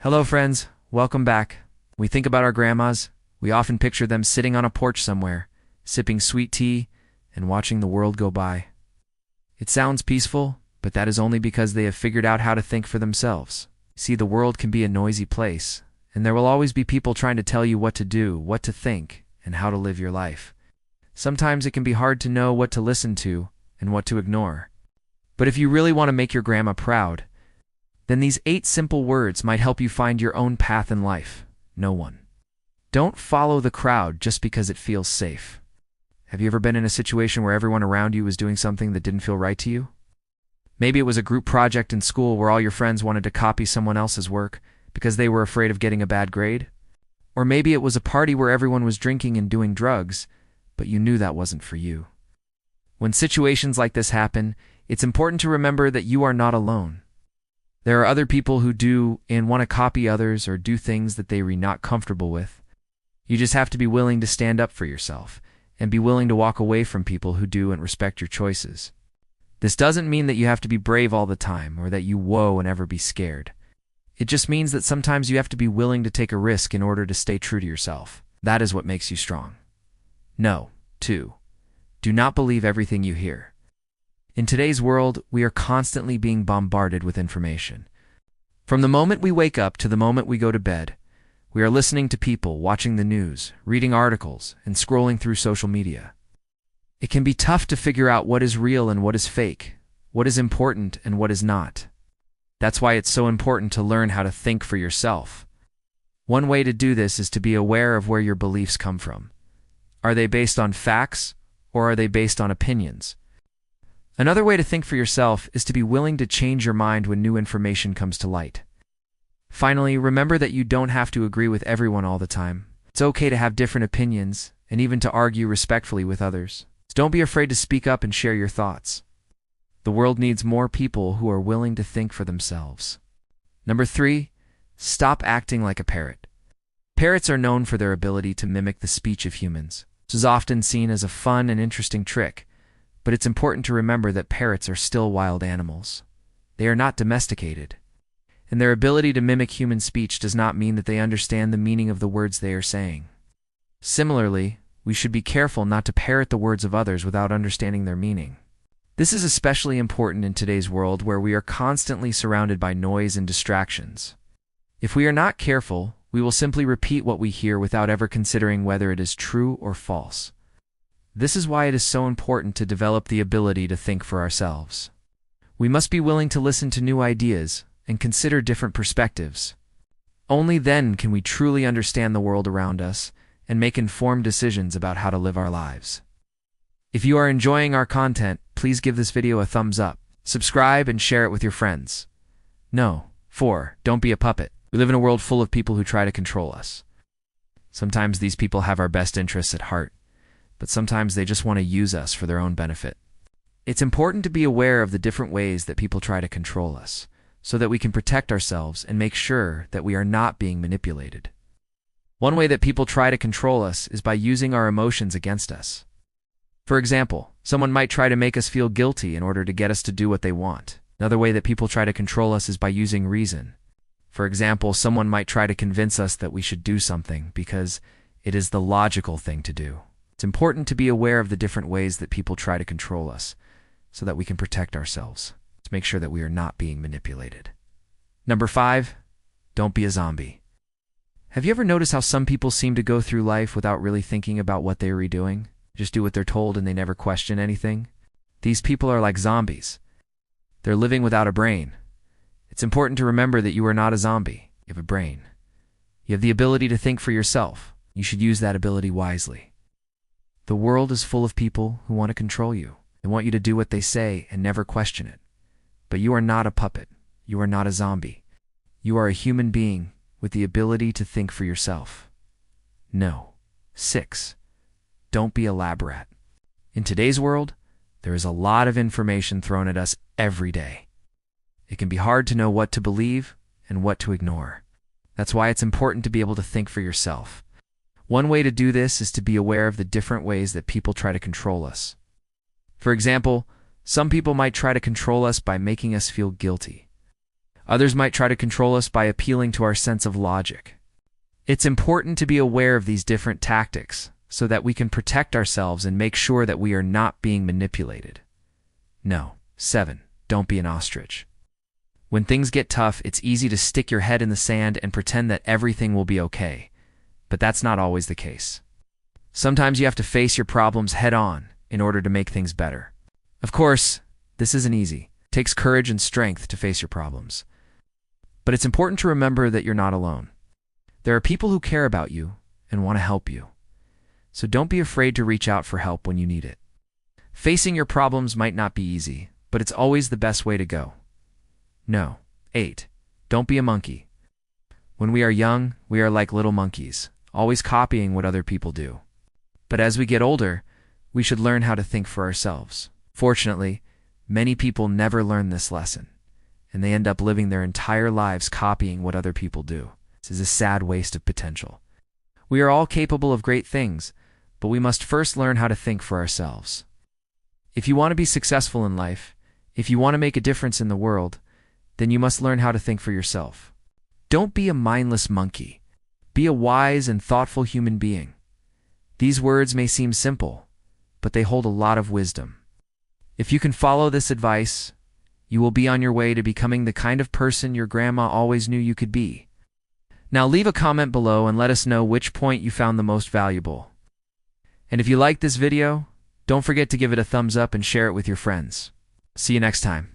Hello friends, welcome back. When we think about our grandmas, we often picture them sitting on a porch somewhere, sipping sweet tea and watching the world go by. It sounds peaceful, but that is only because they have figured out how to think for themselves. See, the world can be a noisy place, and there will always be people trying to tell you what to do, what to think, and how to live your life. Sometimes it can be hard to know what to listen to and what to ignore. But if you really want to make your grandma proud, then these 8 simple words might help you find your own path in life. No one. Don't follow the crowd just because it feels safe. Have you ever been in a situation where everyone around you was doing something that didn't feel right to you? Maybe it was a group project in school where all your friends wanted to copy someone else's work because they were afraid of getting a bad grade. Or maybe it was a party where everyone was drinking and doing drugs, but you knew that wasn't for you. When situations like this happen, it's important to remember that you are not alone. There are other people who do and want to copy others or do things that they are not comfortable with. You just have to be willing to stand up for yourself and be willing to walk away from people who do and respect your choices. This doesn't mean that you have to be brave all the time or that you whoa and ever be scared. It just means that sometimes you have to be willing to take a risk in order to stay true to yourself. That is what makes you strong. No. 2. Do not believe everything you hear. In today's world, we are constantly being bombarded with information. From the moment we wake up to the moment we go to bed, we are listening to people, watching the news, reading articles, and scrolling through social media. It can be tough to figure out what is real and what is fake, what is important and what is not. That's why it's so important to learn how to think for yourself. One way to do this is to be aware of where your beliefs come from. Are they based on facts, or are they based on opinions? Another way to think for yourself is to be willing to change your mind when new information comes to light. Finally, remember that you don't have to agree with everyone all the time. It's okay to have different opinions, and even to argue respectfully with others. So don't be afraid to speak up and share your thoughts. The world needs more people who are willing to think for themselves. Number 3, stop acting like a parrot. Parrots are known for their ability to mimic the speech of humans. This is often seen as a fun and interesting trick, but it's important to remember that parrots are still wild animals. They are not domesticated, and their ability to mimic human speech does not mean that they understand the meaning of the words they are saying. Similarly, we should be careful not to parrot the words of others without understanding their meaning. This is especially important in today's world where we are constantly surrounded by noise and distractions. If we are not careful, we will simply repeat what we hear without ever considering whether it is true or false. This is why it is so important to develop the ability to think for ourselves. We must be willing to listen to new ideas and consider different perspectives. Only then can we truly understand the world around us and make informed decisions about how to live our lives. If you are enjoying our content, please give this video a thumbs up, subscribe, and share it with your friends. No. 4. Don't be a puppet. We live in a world full of people who try to control us. Sometimes these people have our best interests at heart, but sometimes they just want to use us for their own benefit. It's important to be aware of the different ways that people try to control us, so that we can protect ourselves and make sure that we are not being manipulated. One way that people try to control us is by using our emotions against us. For example, someone might try to make us feel guilty in order to get us to do what they want. Another way that people try to control us is by using reason. For example, someone might try to convince us that we should do something because it is the logical thing to do. It's important to be aware of the different ways that people try to control us so that we can protect ourselves, to make sure that we are not being manipulated. Number 5, don't be a zombie. Have you ever noticed how some people seem to go through life without really thinking about what they are doing? Just do what they're told and they never question anything? These people are like zombies. They're living without a brain. It's important to remember that you are not a zombie. You have a brain. You have the ability to think for yourself. You should use that ability wisely. The world is full of people who want to control you. They want you to do what they say and never question it. But you are not a puppet. You are not a zombie. You are a human being with the ability to think for yourself. No. 6. Don't be a lab rat. In today's world, there is a lot of information thrown at us every day. It can be hard to know what to believe and what to ignore. That's why it's important to be able to think for yourself. One way to do this is to be aware of the different ways that people try to control us. For example, some people might try to control us by making us feel guilty. Others might try to control us by appealing to our sense of logic. It's important to be aware of these different tactics so that we can protect ourselves and make sure that we are not being manipulated. No. 7. Don't be an ostrich. When things get tough, it's easy to stick your head in the sand and pretend that everything will be okay. But that's not always the case. Sometimes you have to face your problems head on in order to make things better. Of course, this isn't easy. It takes courage and strength to face your problems. But it's important to remember that you're not alone. There are people who care about you and want to help you. So don't be afraid to reach out for help when you need it. Facing your problems might not be easy, but it's always the best way to go. No. 8. Don't be a monkey. When we are young, we are like little monkeys, always copying what other people do. But as we get older, we should learn how to think for ourselves. Fortunately, many people never learn this lesson, and they end up living their entire lives copying what other people do. This is a sad waste of potential. We are all capable of great things, but we must first learn how to think for ourselves. If you want to be successful in life, if you want to make a difference in the world, then you must learn how to think for yourself. Don't be a mindless monkey. Be a wise and thoughtful human being. These words may seem simple, but they hold a lot of wisdom. If you can follow this advice, you will be on your way to becoming the kind of person your grandma always knew you could be. Now leave a comment below and let us know which point you found the most valuable. And if you liked this video, don't forget to give it a thumbs up and share it with your friends. See you next time.